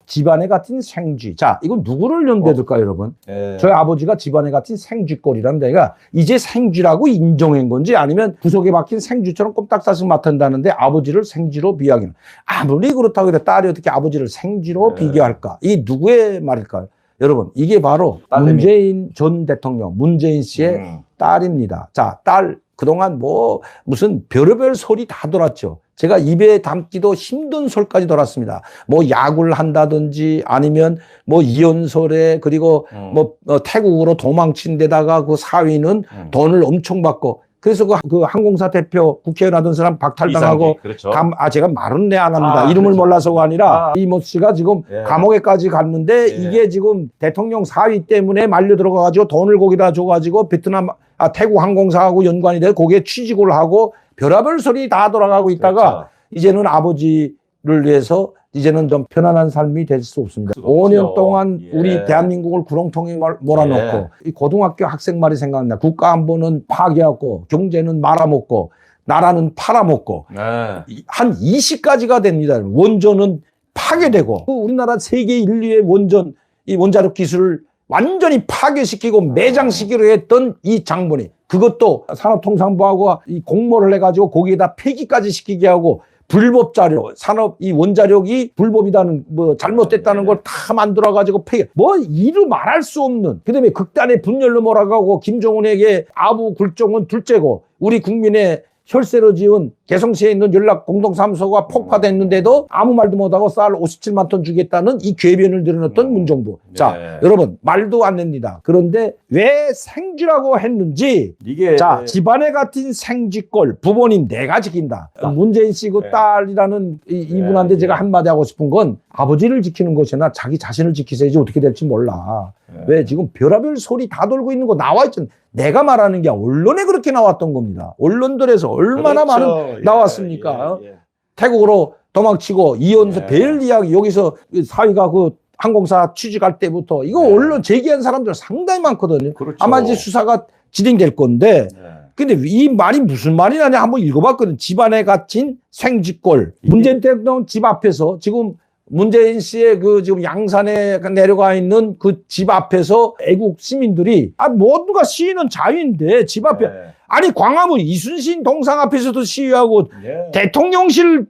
집안에 같은 생쥐. 자, 이건 누구를 연대둘까요, 여러분? 저희 아버지가 집안에 같은 생쥐꼴이라는 데가 이제 생쥐라고 인정한 건지 아니면 구석에 박힌 생쥐처럼 꼼딱사슴 맡은다는데 아버지를 생쥐로 비하하기는. 아무리 그렇다고 해도 딸이 어떻게 아버지를 생쥐로 비교할까? 이게 누구의 말일까요? 여러분, 이게 바로 문재인 전 대통령, 문재인 씨의 딸입니다. 자, 딸, 그동안 무슨 별의별 소리 다 돌았죠. 제가 입에 담기도 힘든 소리까지 돌았습니다. 약을 한다든지 아니면 이혼설에 그리고 태국으로 도망친 데다가 그 사위는 돈을 엄청 받고 그래서 그 항공사 대표 국회의원 하던 사람 박탈당하고 그렇죠. 제가 말은 안 합니다. 이름을 그렇죠. 몰라서가 아니라 이모 씨가 지금 감옥에까지 갔는데 이게 지금 대통령 사위 때문에 말려 들어가가지고 돈을 거기다 줘가지고 태국 항공사하고 연관이 돼 거기에 취직을 하고 별의별 소리 다 돌아가고 있다가 그렇죠. 이제는 아버지를 위해서 이제는 좀 편안한 삶이 될 수 없습니다. 5년 동안 우리 대한민국을 구렁텅이에 몰아넣고 이 고등학교 학생 말이 생각나. 국가안보는 파괴하고 경제는 말아먹고 나라는 팔아먹고 한 20가지가 됩니다. 원전은 파괴되고 우리나라 세계 인류의 이 원자력 기술을 완전히 파괴시키고 매장시키려 했던 이 장본이 그것도 산업통상부하고 이 공모를 해가지고 거기에다 폐기까지 시키게 하고 불법 자료, 이 원자력이 불법이다는, 잘못됐다는 걸 다 만들어가지고 이루 말할 수 없는, 그 다음에 극단의 분열로 몰아가고, 김정은에게 아부 굴종은 둘째고, 우리 국민의 혈세로 지은 개성시에 있는 연락 공동사무소가 폭파됐는데도 아무 말도 못하고 쌀 57만 톤 주겠다는 이 궤변을 늘어놨던 문정부. 자, 여러분, 말도 안 됩니다. 그런데 왜 생쥐라고 했는지, 집안에 같은 생쥐꼴, 부모님 내가 지킨다. 문재인 씨 그 딸이라는 이분한테 제가 한마디 하고 싶은 건 아버지를 지키는 것이나 자기 자신을 지키셔야지 어떻게 될지 몰라. 왜 지금 별의별 소리 다 돌고 있는 거 나와 있잖아. 내가 말하는 게 언론에 그렇게 나왔던 겁니다. 언론들에서 얼마나 많은 나왔습니까? 태국으로 도망치고 이혼서 별 이야기 여기서 사위가 그 항공사 취직할 때부터 이거 언론 제기한 사람들 상당히 많거든요. 아마 이제 수사가 진행될 건데 근데 이 말이 무슨 말이냐냐 한번 읽어봤거든요. 집안에 갇힌 생쥐꼴. 문재인 대통령 집 앞에서 지금 문재인 씨의 지금 양산에 내려가 있는 그 집 앞에서 애국 시민들이 모두가 시위는 자유인데 집 앞에 아니 광화문 이순신 동상 앞에서도 시위하고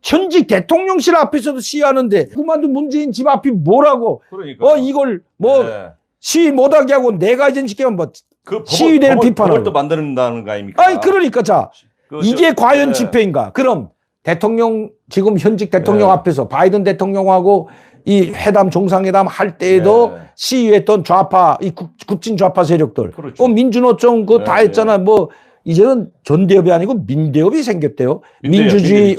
현직 대통령실 앞에서도 시위하는데 그만둔 문재인 집 앞이 뭐라고 이걸 시위 못하게 하고 내가 이제 지키면 시위대를 비판하고 법을 또 만든다는 거 아닙니까? 아니 그러니까 이게 과연 집회인가? 그럼 지금 현직 대통령 앞에서 바이든 대통령하고 이 정상회담 할 때에도 시위했던 좌파, 이 국진 좌파 세력들. 민주노총 다 했잖아. 이제는 전대협이 아니고 민대협이 생겼대요. 민주주의,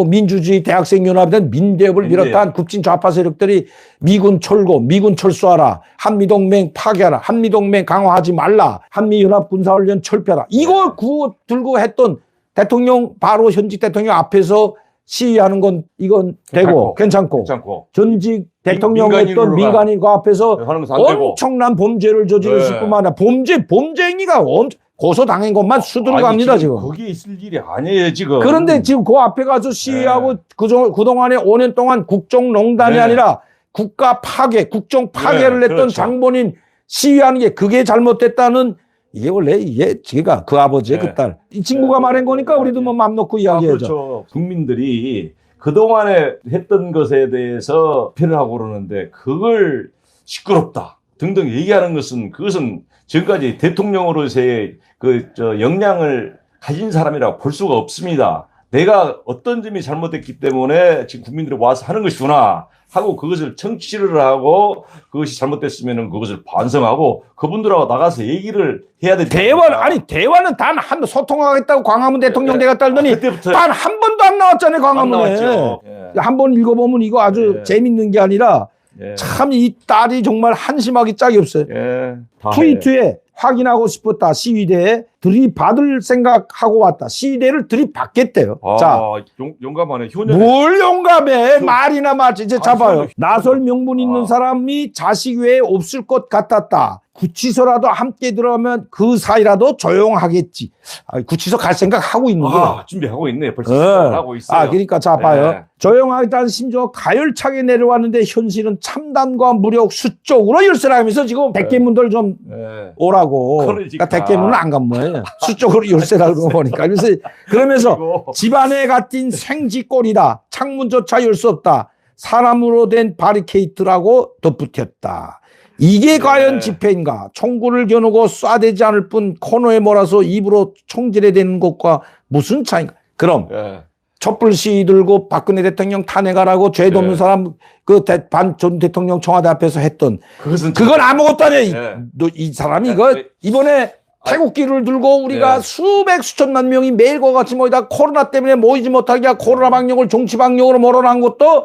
민주주의 대학생연합이든 민대협을 비롯한 국진 좌파 세력들이 미군 철거, 미군 철수하라, 한미동맹 파괴하라, 한미동맹 강화하지 말라, 한미연합 군사훈련 철폐하라. 이걸 들고 했던 대통령 바로 현직 대통령 앞에서 시위하는 건 이건 되고 괜찮고 전직 대통령이었던 민간인 그 앞에서 엄청난 범죄를 저지르실 뿐만 아니라 범죄행위가 고소당한 것만 수두룩합니다 지금. 거기에 있을 일이 아니에요 지금. 그런데 지금 그 앞에 가서 시위하고 그동안에 5년 동안 국정농단이 아니라 국가 파괴, 국정 파괴를 했던 장본인 시위하는 게 그게 잘못됐다는 이게 원래 제가 그 아버지의 그 딸. 이 친구가 말한 거니까 우리도 맘 놓고 이야기해야죠. 그렇죠. 국민들이 그동안에 했던 것에 대해서 비판을 하고 그러는데 그걸 시끄럽다 등등 얘기하는 그것은 지금까지 대통령으로서의 역량을 가진 사람이라고 볼 수가 없습니다. 내가 어떤 점이 잘못됐기 때문에 지금 국민들이 와서 하는 것이구나 하고 그것을 청취를 하고 그것이 잘못됐으면 그것을 반성하고 그분들하고 나가서 얘기를 해야 되지. 대화는 단 한 번 소통하겠다고 광화문 대통령 대가 떨더니 단 한 번도 안 나왔잖아요, 광화문에. 한 번 읽어보면 이거 아주 재밌는 게 아니라 참 이 딸이 정말 한심하기 짝이 없어요. 트위터에 확인하고 싶었다. 시위대에 들이받을 생각하고 왔다. 시위대를 들이받겠대요. 자, 용감하네. 효녀네. 뭘 용감해? 말이나 맞지. 이제 잡아요. 나설 명분 있는 사람이 자식 외에 없을 것 같았다. 구치소라도 함께 들어가면 그 사이라도 조용하겠지. 구치소 갈 생각 하고 있는 거야. 준비하고 있네. 벌써 하고 있어요. 그러니까 자 봐요. 조용하겠다는 심지어 가열차게 내려왔는데 현실은 참담과 무력 수적으로 열세를 하면서 지금 대깨문들 좀 오라고. 그러니까 대깨문은 안 간 거예요. 수적으로 열세라고 보니까. 그러면서 집안에 갇힌 생쥐꼴이다. 창문조차 열 수 없다. 사람으로 된 바리케이트라고 덧붙였다. 이게 과연 집회인가? 총구를 겨누고 쏴대지 않을 뿐 코너에 몰아서 입으로 총질해야 되는 것과 무슨 차이인가? 그럼 촛불 시위 들고 박근혜 대통령 탄핵하라고 죄도 없는 사람 그 전 대통령 청와대 앞에서 했던 그건 아무것도 아니야. 이 사람이 이번에 태국기를 들고 우리가 수천만 명이 매일과 같이 모이다 코로나 때문에 모이지 못하게 코로나 방역을 정치 방역으로 몰아난 것도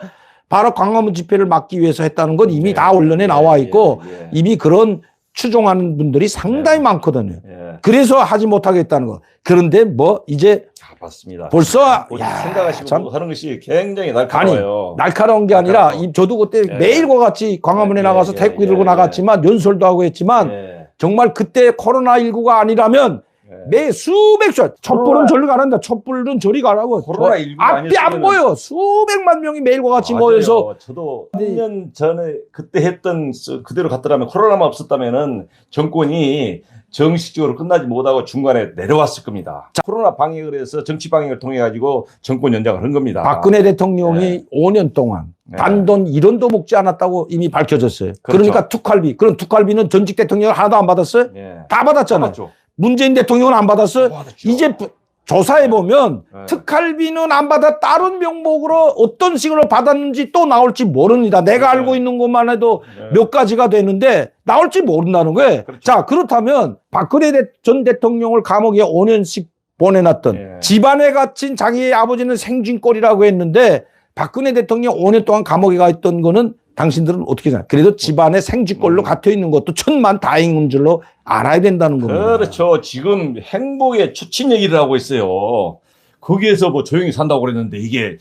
바로 광화문 집회를 막기 위해서 했다는 건 이미 다 언론에 나와 있고 이미 그런 추종하는 분들이 상당히 많거든요. 그래서 하지 못하겠다는 거. 그런데 뭐 이제 맞습니다. 벌써 생각하시고 하는 것이 굉장히 날카로워요. 날카로운 게 아니라 저도 그때 매일과 같이 광화문에 나가서 태극기 들고 나갔지만 연설도 하고 했지만 정말 그때 코로나19가 아니라면 매 수백 촛불은 저리 가란다. 촛불은 저리 가라고. 코로나19가 앞이 안 보여. 수백만 명이 매일과 같이 모여서. 저도 3년 전에 그때 했던 그대로 갔더라면 코로나만 없었다면은 정권이 정식적으로 끝나지 못하고 중간에 내려왔을 겁니다. 코로나 방역을 해서 정치 방역을 통해 가지고 정권 연장을 한 겁니다. 박근혜 대통령이 5년 동안 단돈 1원도 먹지 않았다고 이미 밝혀졌어요. 그러니까 특활비. 그런 특활비는 전직 대통령 하나도 안 받았어요? 다 받았잖아요. 문재인 대통령은 안 받았어요? 이제 조사해 보면 특활비는 안 받아 다른 명목으로 어떤 식으로 받았는지 또 나올지 모릅니다. 내가 알고 있는 것만 해도 몇 가지가 되는데 나올지 모른다는 거예요. 자, 그렇다면 박근혜 전 대통령을 감옥에 5년씩 보내놨던 집안에 갇힌 자기의 아버지는 생쥐꼴이라고 했는데 박근혜 대통령 5년 동안 감옥에 가 있던 거는 당신들은 어떻게 생각해요? 그래도 집안에 생쥐꼴로 갇혀 있는 것도 천만다행인 줄로 알아야 된다는 겁니다. 그렇죠. 지금 행복의 초침 얘기를 하고 있어요. 거기에서 뭐 조용히 산다고 그랬는데 이게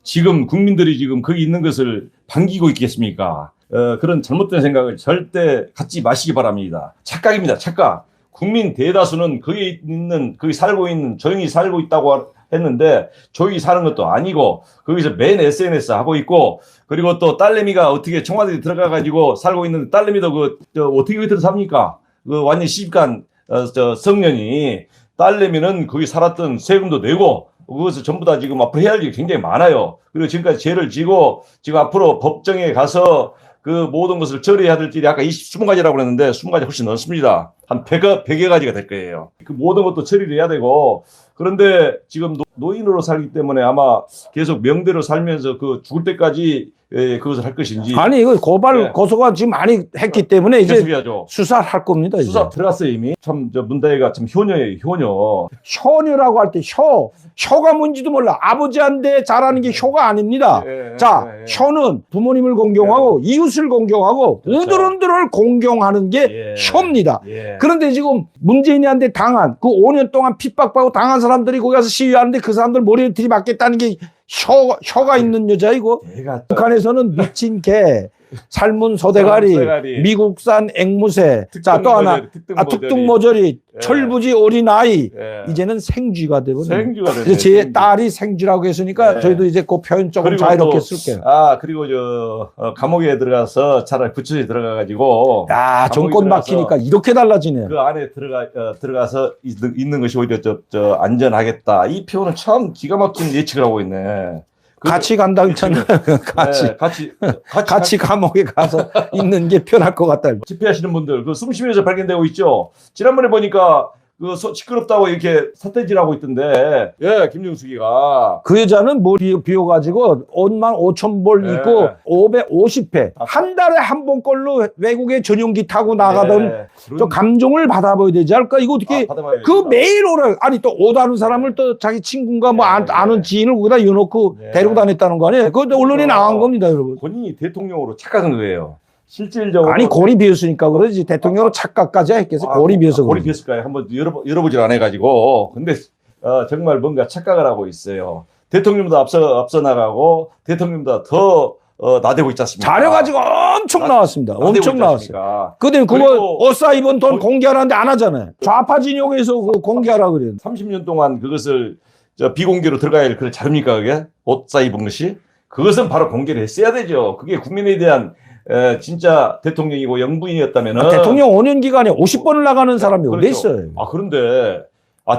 지금 국민들이 지금 거기 있는 것을 반기고 있겠습니까? 그런 잘못된 생각을 절대 갖지 마시기 바랍니다. 착각입니다. 착각. 국민 대다수는 거기 살고 있는, 조용히 살고 있다고 했는데 조용히 사는 것도 아니고 거기서 맨 SNS 하고 있고 그리고 또 딸내미가 어떻게 청와대에 들어가 가지고 살고 있는 딸내미도 어떻게 거기 들어 삽니까? 완전 시집간 성년이 딸내미는 거기 살았던 세금도 내고 그것을 전부 다 지금 앞으로 해야 할 일이 굉장히 많아요. 그리고 지금까지 죄를 지고 지금 앞으로 법정에 가서 그 모든 것을 처리해야 될 일이 아까 20가지라고 그랬는데 20가지 훨씬 넘습니다. 한 100여 가지가 될 거예요. 그 모든 것도 처리를 해야 되고 그런데 지금 노인으로 살기 때문에 아마 계속 명대로 살면서 죽을 때까지 그것을 할 것인지. 아니, 이거 고소가 지금 많이 했기 때문에 이제 수사할 겁니다. 이제. 수사 들어갔어요, 이미. 참, 문다혜가 참 효녀예요, 효녀. 효녀라고 할 때 효가 뭔지도 몰라. 아버지한테 잘하는 게 효가 아닙니다. 효는 부모님을 공경하고 이웃을 공경하고 우드른들을 공경하는 게 효입니다. 그런데 지금 문재인한테 당한 그 5년 동안 핍박받고 당한 사람들이 거기 가서 시위하는데 그 사람들 머리를 들이받겠다는 게 효가 있는 여자이고 북한에서는 미친 개, 삶은 소대가리, 미국산 앵무새, 자, 또 하나 특등모저리, 철부지 어린아이, 이제는 생쥐가 되거든요. 그래서 제 딸이 생쥐라고 했으니까 저희도 이제 그 표현 조금 자유롭게 쓸게요. 그리고 감옥에 들어가서 차라리 구치소에 들어가가지고 정권 바뀌니까 이렇게 달라지네요. 그 안에 들어가서 있는 것이 오히려 안전하겠다. 이 표현은 참 기가 막힌 예측을 하고 있네. 같이 간다 했잖아요. 같이 감옥에 가서 있는 게 편할 것 같다. 집회하시는 분들, 숨 쉬면서 발견되고 있죠. 지난번에 보니까 시끄럽다고 이렇게 사태질하고 있던데, 김정숙이가. 그 여자는 비워가지고 55,000불 있고 550회. 한 달에 한 번꼴로 외국에 전용기 타고 나가던 또 감정을 받아봐야 되지 않을까? 이거 어떻게, 매일 아니 또 오다는 사람을 또 자기 친구인가 아는 지인을 거기다 이어놓고 데리고 다녔다는 거 아니에요? 그것도 언론에 나간 겁니다, 여러분. 본인이 대통령으로 착각한 거예요. 실질적으로. 아니, 골이 비었으니까 그러지. 대통령으로 착각까지 했겠어. 골이 비어서. 골이 비었을까요? 한번 열어보질 않아가지고. 근데, 정말 뭔가 착각을 하고 있어요. 대통령보다 앞서 나가고, 대통령보다 더 나대고 있지 않습니까? 자료가지고 엄청 나왔습니다. 나대고 엄청 있지 나왔어요. 않습니까? 근데 그거 그리고 옷 사 입은 돈 공개하라는데 안 하잖아요. 좌파 진영에서 그거 공개하라 그래요. 30년 동안 그것을 비공개로 들어가야 할 그런 자료입니까, 그게? 옷 사 입은 것이? 그것은 바로 공개를 했어야 되죠. 그게 국민에 대한 진짜 대통령이고 영부인이었다면은. 대통령 5년 기간에 50번을 나가는 사람이 어디 그렇죠. 있어요? 그런데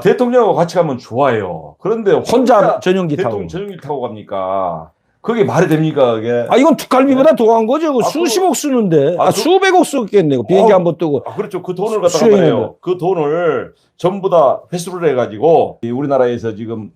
대통령하고 같이 가면 좋아요. 그런데 혼자 전용기 타고. 대통령 전용기 타고 갑니까? 그게 말이 됩니까, 그게? 이건 투칼비보다 더 한 거죠. 그 아, 수십억 쓰는데. 아, 수백억 쓰겠네요. 비행기 한 번 뜨고. 그렇죠. 그 돈을 갖다가 수행해야 말이에요. 그 돈을 전부 다 회수를 해가지고 이 우리나라에서 지금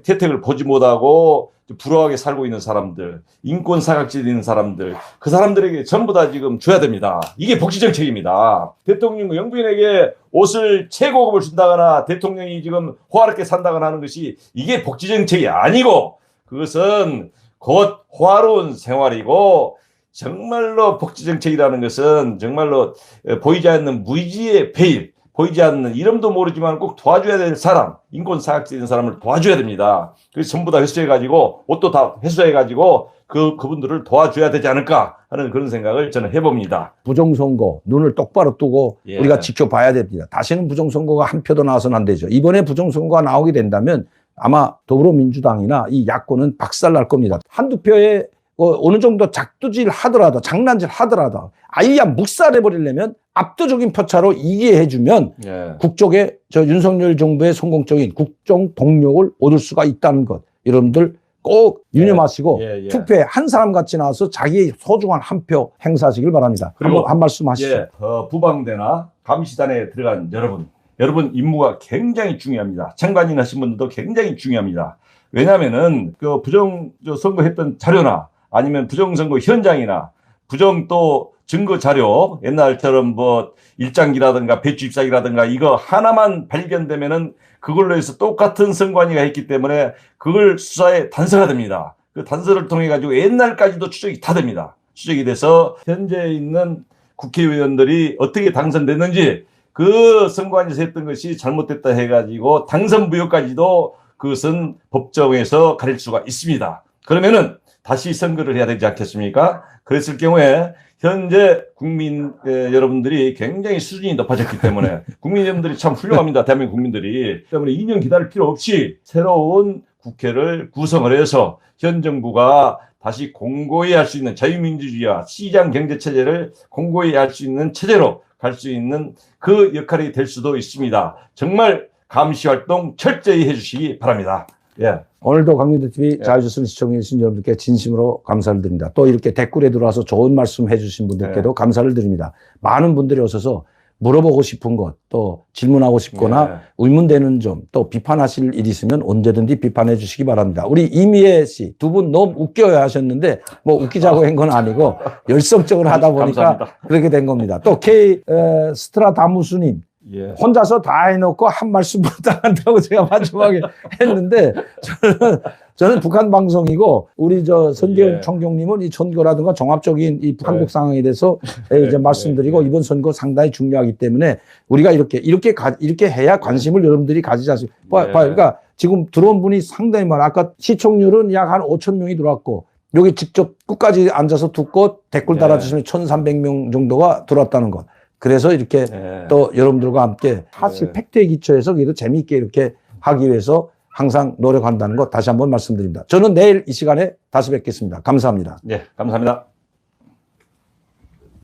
혜택을 보지 못하고 불우하게 살고 있는 사람들, 인권 사각지대 있는 사람들, 그 사람들에게 전부 다 지금 줘야 됩니다. 이게 복지 정책입니다. 대통령 영부인에게 옷을 최고급을 준다거나 대통령이 지금 호화롭게 산다거나 하는 것이 이게 복지 정책이 아니고 그것은 곧 호화로운 생활이고 정말로 복지 정책이라는 것은 정말로 보이지 않는 무의지의 배입, 보이지 않는 이름도 모르지만 꼭 도와줘야 될 사람, 인권 사각지대 있는 사람을 도와줘야 됩니다. 그래서 전부 다 회수해가지고 옷도 다 회수해가지고 그분들을 도와줘야 되지 않을까 하는 그런 생각을 저는 해봅니다. 부정선거 눈을 똑바로 뜨고 예. 우리가 지켜봐야 됩니다. 다시는 부정선거가 한 표도 나와서는 안 되죠. 이번에 부정선거가 나오게 된다면 아마 더불어민주당이나 이 야권은 박살날 겁니다. 한두 표에 어느 정도 작두질 하더라도 장난질 하더라도 아예 묵살해버리려면 압도적인 표차로 이기게 해주면 예. 국족의 윤석열 정부의 성공적인 국정 동력을 얻을 수가 있다는 것 여러분들 꼭 유념하시고 예. 투표에 한 사람 같이 나와서 자기의 소중한 한 표 행사하시길 바랍니다. 그리고 한 말씀 하시죠. 부방대나 감시단에 들어간 여러분 임무가 굉장히 중요합니다. 참관인 하신 분들도 굉장히 중요합니다. 왜냐하면은 그 부정선거했던 자료나 아니면 부정선거 현장이나 부정 또 증거 자료 옛날처럼 뭐 일장기라든가 배추 잎사귀라든가 이거 하나만 발견되면은 그걸로 해서 똑같은 선관위가 했기 때문에 그걸 수사에 단서가 됩니다. 그 단서를 통해 가지고 옛날까지도 추적이 다 됩니다. 추적이 돼서 현재 있는 국회의원들이 어떻게 당선됐는지 그 선관위에서 했던 것이 잘못됐다 해가지고 당선 부여까지도 그것은 법정에서 가릴 수가 있습니다. 그러면은 다시 선거를 해야 되지 않겠습니까? 그랬을 경우에 현재 국민 여러분들이 굉장히 수준이 높아졌기 때문에 국민 여러분들이 참 훌륭합니다. 대한민국 국민들이. 때문에 2년 기다릴 필요 없이 새로운 국회를 구성을 해서 현 정부가 다시 공고히 할 수 있는 자유민주주의와 시장 경제 체제를 공고히 할 수 있는 체제로 갈 수 있는 그 역할이 될 수도 있습니다. 정말 감시 활동 철저히 해주시기 바랍니다. 예. 오늘도 강민대TV 자유조선 시청해주신 여러분들께 진심으로 감사를 드립니다. 또 이렇게 댓글에 들어와서 좋은 말씀 해주신 분들께도 감사를 드립니다. 많은 분들이 오셔서 물어보고 싶은 것, 또 질문하고 싶거나 의문되는 점, 또 비판하실 일 있으면 언제든지 비판해 주시기 바랍니다. 우리 이미애 씨 두 분 너무 웃겨야 하셨는데 뭐 웃기자고 한 건 아니고 열성적으로 하다 보니까 감사합니다. 그렇게 된 겁니다. 또 스트라다무스님 혼자서 다 해놓고 한 말씀 부탁한다고 제가 마지막에 했는데 저는 북한 방송이고 우리 선대원 총경님은 이 선거라든가 종합적인 이 한국 상황에 대해서 이제 말씀드리고 이번 선거 상당히 중요하기 때문에 우리가 이렇게 해야 관심을 여러분들이 가지지 않습니까? 그러니까 지금 들어온 분이 상당히 많아. 아까 시청률은 약 한 5천 명이 들어왔고 여기 직접 끝까지 앉아서 듣고 댓글 달아주시면 1,300명 정도가 들어왔다는 것. 그래서 이렇게 또 여러분들과 함께 사실 팩트에 기초해서 그래도 재미있게 이렇게 하기 위해서 항상 노력한다는 것 다시 한번 말씀드립니다. 저는 내일 이 시간에 다시 뵙겠습니다. 감사합니다. 네, 감사합니다.